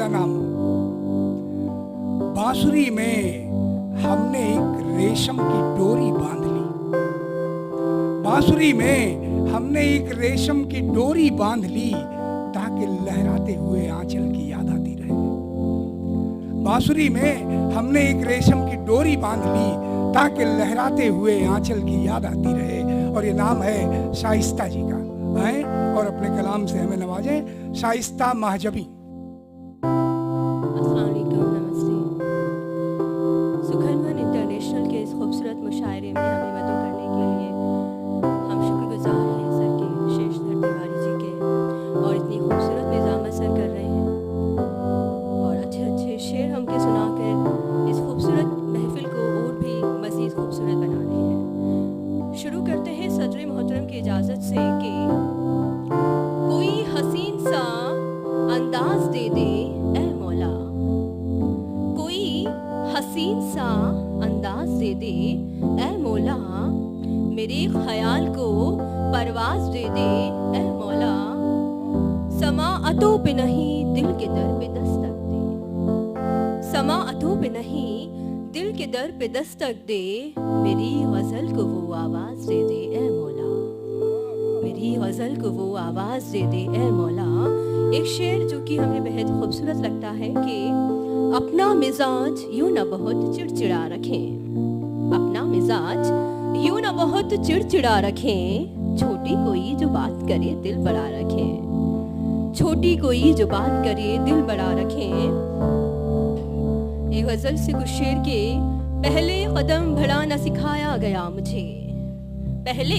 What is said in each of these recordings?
पहला नाम। बांसुरी में हमने एक रेशम की डोरी बांध ली। बांसुरी में हमने एक रेशम की डोरी बांध ली ताकि लहराते हुए आंचल की याद आती रहे। बांसुरी में हमने एक रेशम की डोरी बांध ली ताकि लहराते हुए आंचल की याद आती रहे। और ये नाम है शाइस्ता जी का। आए और अपने कलाम से हमें नवाजें। शाइस्ता महजबी। नमस्ते। सुखनवन इंटरनेशनल के इस खूबसूरत मुशायरे में हमें मदद करने के लिए हम शुक्रगुजार हैं सर के, शेषधर तिवारी जी के, और इतनी खूबसूरत निज़ामत सर कर रहे हैं और अच्छे अच्छे शेर हमके सुनाकर इस खूबसूरत महफिल को और भी मज़ीद खूबसूरत बना रहे हैं। शुरू करते हैं सदर मोहतरम की इजाज़त से कि कोई हसीन सा अंदाज दे दे ए मौला, कोई हसीन सा अंदाज दे दे ए मौला, मेरे ख्याल को परवाज दे दे ए मौला, समाअतों पे नहीं दिल के दर पे दस्तक दे, समाअतों पे नहीं दिल के दर पे दस्तक दे, मेरी गज़ल को वो आवाज़ दे दे ए मौला, मेरी गज़ल को वो आवाज़ दे दे ए मौला। एक शेर जो कि हमें बेहद खूबसूरत लगता है कि अपना मिजाज यूं न बहुत चिड़चिड़ा रखें, अपना मिजाज यूं न बहुत चिड़चिड़ा रखें, छोटी कोई जो बात करे दिल बड़ा रखें, छोटी कोई जो बात करे दिल बड़ा रखें। एक गज़ल से कुछ शेर के पहले कदम बढ़ाना सिखाया गया मुझे, पहले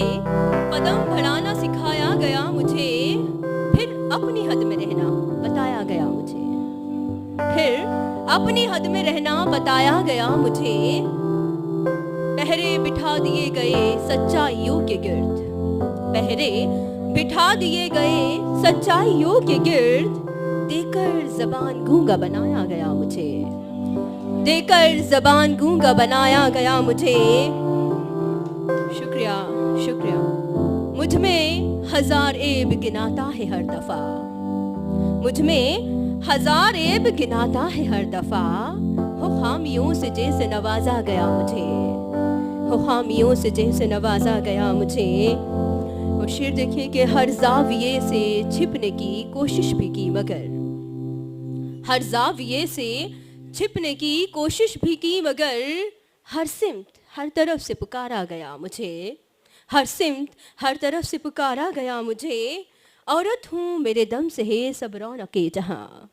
कदम बढ़ाना सिखाया गया मुझे, फिर अपनी हद में रहना बताया गया मुझे, फिर अपनी हद में रहना बताया गया मुझे, पहरे बिठा दिए गए सच्चाइयों के गिर्द, पहरे बिठा दिए गए सच्चाइयों के गिर्द, देकर ज़बान गूंगा बनाया गया मुझे, देकर ज़बान गूंगा बनाया गया मुझे। शुक्रिया शुक्रिया। मुझ में हजार ऐब गिनाता है हर दफा, मुझ में हजार ऐब गिनाता है हर दफा, हो खामियों से जैसे नवाजा गया मुझे, हो खामियों से जैसे नवाजा गया मुझे। और शेर देखिए कि हर जाविये से छिपने की कोशिश भी की मगर, हर जाविये से छिपने की कोशिश भी की मगर, हर सिमत हर तरफ से पुकारा गया मुझे, हर सिमत हर तरफ से पुकारा गया मुझे। औरत हूँ मेरे दम से है सब रौनके जहाँ,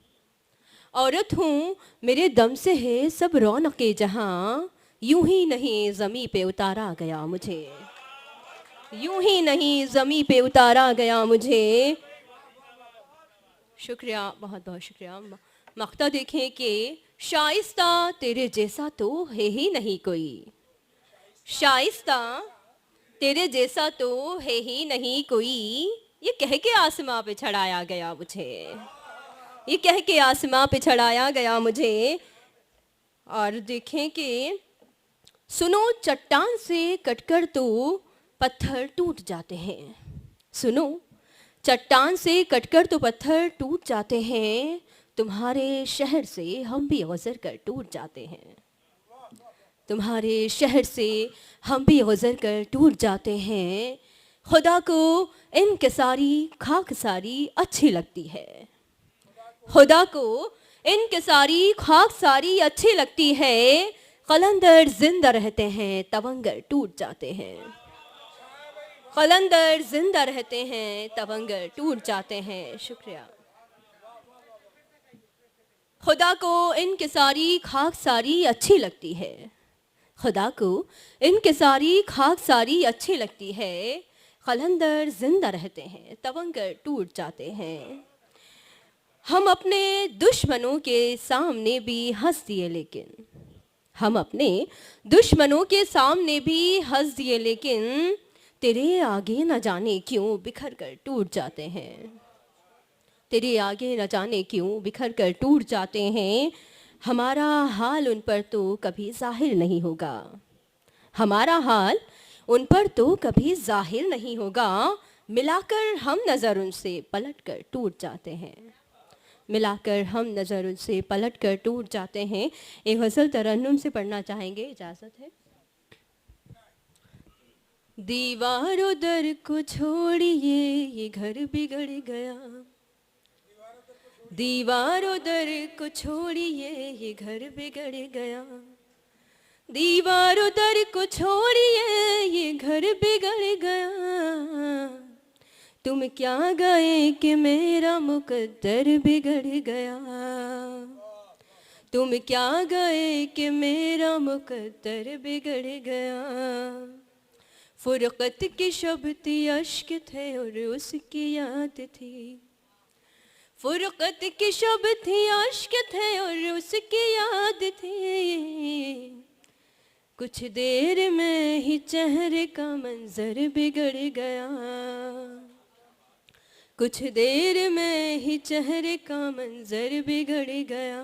औरत हूँ मेरे दम से है सब रौनके जहाँ, यूं ही नहीं ज़मीं पे उतारा गया मुझे, यूं ही नहीं ज़मीं पे उतारा गया मुझे। शुक्रिया, बहुत बहुत शुक्रिया। मख्ता देखें कि शाइस्ता तेरे जैसा तो है ही नहीं कोई, शाइस्ता तेरे जैसा तो है ही नहीं कोई, ये कह के आसमां पे चढ़ाया गया मुझे, ये कह के आसमां पे चढ़ाया गया मुझे। और देखें कि सुनो चट्टान से कटकर तो पत्थर टूट जाते हैं, सुनो चट्टान से कटकर तो पत्थर टूट जाते हैं, तुम्हारे शहर से हम भी गुज़र कर टूट जाते हैं, तुम्हारे शहर से हम भी गुज़र कर टूट जाते हैं। खुदा को इनकिसारी खाकसारी अच्छी लगती है, खुदा को इनकिसारी खाकसारी अच्छी लगती है, कलंदर जिंदा रहते हैं तवंगर टूट जाते हैं, कलंदर जिंदा रहते हैं तवंगर टूट जाते हैं। शुक्रिया। खुदा को इनकिसारी खाकसारी अच्छी लगती है, खुदा को इनकिसारी खाकसारी अच्छी लगती है, कलंदर जिंदा रहते हैं तवंगर टूट जाते हैं। हम अपने दुश्मनों के सामने भी हंस दिए लेकिन, हम अपने दुश्मनों के सामने भी हंस दिए लेकिन, तेरे आगे न जाने क्यों बिखर कर टूट जाते हैं, तेरे आगे न जाने क्यों बिखर कर टूट जाते हैं। हमारा हाल उन पर तो कभी ज़ाहिर नहीं होगा, हमारा हाल उन पर तो कभी ज़ाहिर नहीं होगा, मिलाकर हम नज़र उनसे पलट कर टूट जाते हैं, मिलाकर हम नज़र से पलट कर टूट जाते हैं। एक गज़ल तरन्नुम से पढ़ना चाहेंगे, इजाज़त है। दीवारों दर को छोड़िए ये घर बिगड़ गया, दीवारों दर को छोड़िए ये घर बिगड़ गया, दीवारों दर को छोड़िए ये घर बिगड़ गया, तुम क्या गए कि मेरा मुकद्दर बिगड़ गया, तुम क्या गए कि मेरा मुकद्दर बिगड़ गया। फुरकत की शब थी, अश्क थे और उसकी याद थी, फुरकत की शब थी, अश्क थे और उसकी याद थी, कुछ देर में ही चेहरे का मंजर बिगड़ गया, कुछ देर में ही चेहरे का मंजर बिगड़ गया।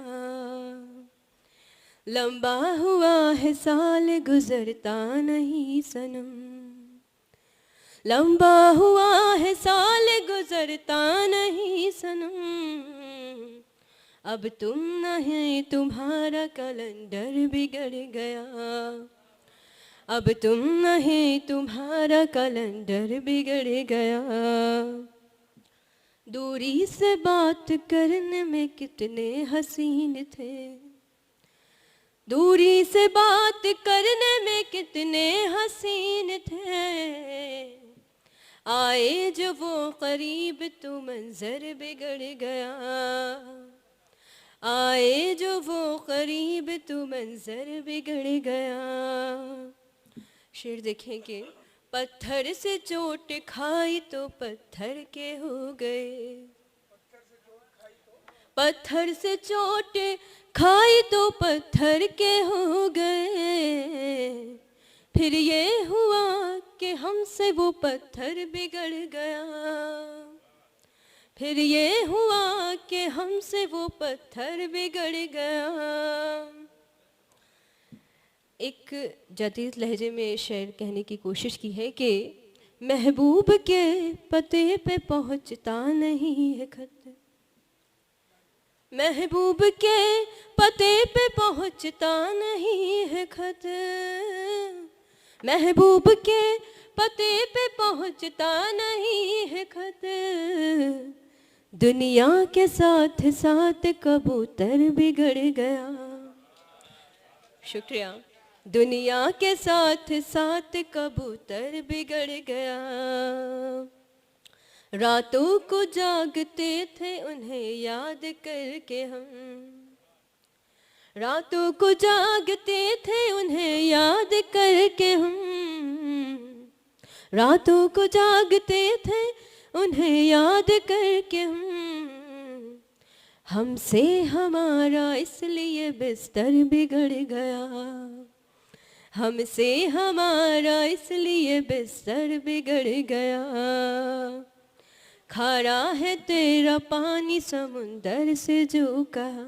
लंबा हुआ है साल गुजरता नहीं सनम, लंबा हुआ है साल गुजरता नहीं सनम, अब तुम नहीं तुम्हारा कैलेंडर बिगड़ गया, अब तुम नहीं तुम्हारा कैलेंडर बिगड़ गया। दूरी से बात करने में कितने हसीन थे, दूरी से बात करने में कितने हसीन थे, आए जो वो करीब तो मंजर बिगड़ गया, आए जो वो करीब तो मंजर बिगड़ गया। शेर देखें कि पत्थर से चोट खाई तो पत्थर के हो गए, पत्थर से चोट खाई तो पत्थर के हो गए, फिर ये हुआ कि हमसे वो पत्थर बिगड़ गया, फिर ये हुआ कि हमसे वो पत्थर बिगड़ गया। एक जदीद लहजे में शेर कहने की कोशिश की है कि महबूब के पते पे पहुंचता नहीं है खत, महबूब के पते पे पहुंचता नहीं है खत, महबूब के पते पे पहुंचता नहीं है खत, दुनिया के साथ साथ कबूतर बिगड़ गया। शुक्रिया। दुनिया के साथ साथ कबूतर बिगड़ गया, रातों को जागते थे उन्हें याद करके हम, रातों को जागते थे उन्हें याद करके हम, रातों को जागते थे उन्हें याद करके हम, हमसे हमारा इसलिए बिस्तर बिगड़ गया, हमसे हमारा इसलिए बिस्तर बिगड़ गया। खारा है तेरा पानी समुंदर से जो कहा,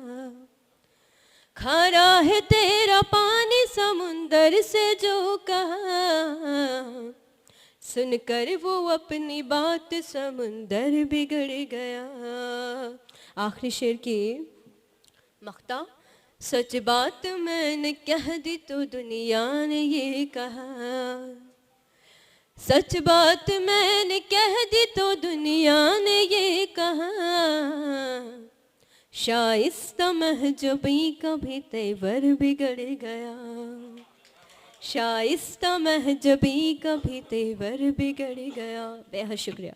खारा है तेरा पानी समुंदर से जो कहा, सुनकर वो अपनी बात समुंदर बिगड़ गया। आखिरी शेर की मख्ता, सच बात मैंने कह दी तो दुनिया ने ये कहा, सच बात मैंने कह दी तो दुनिया ने ये कहा, शाइस्ता महजबी का भी तेवर बिगड़ गया, शाइस्ता महजबी का भी तेवर बिगड़ गया। बेहद शुक्रिया।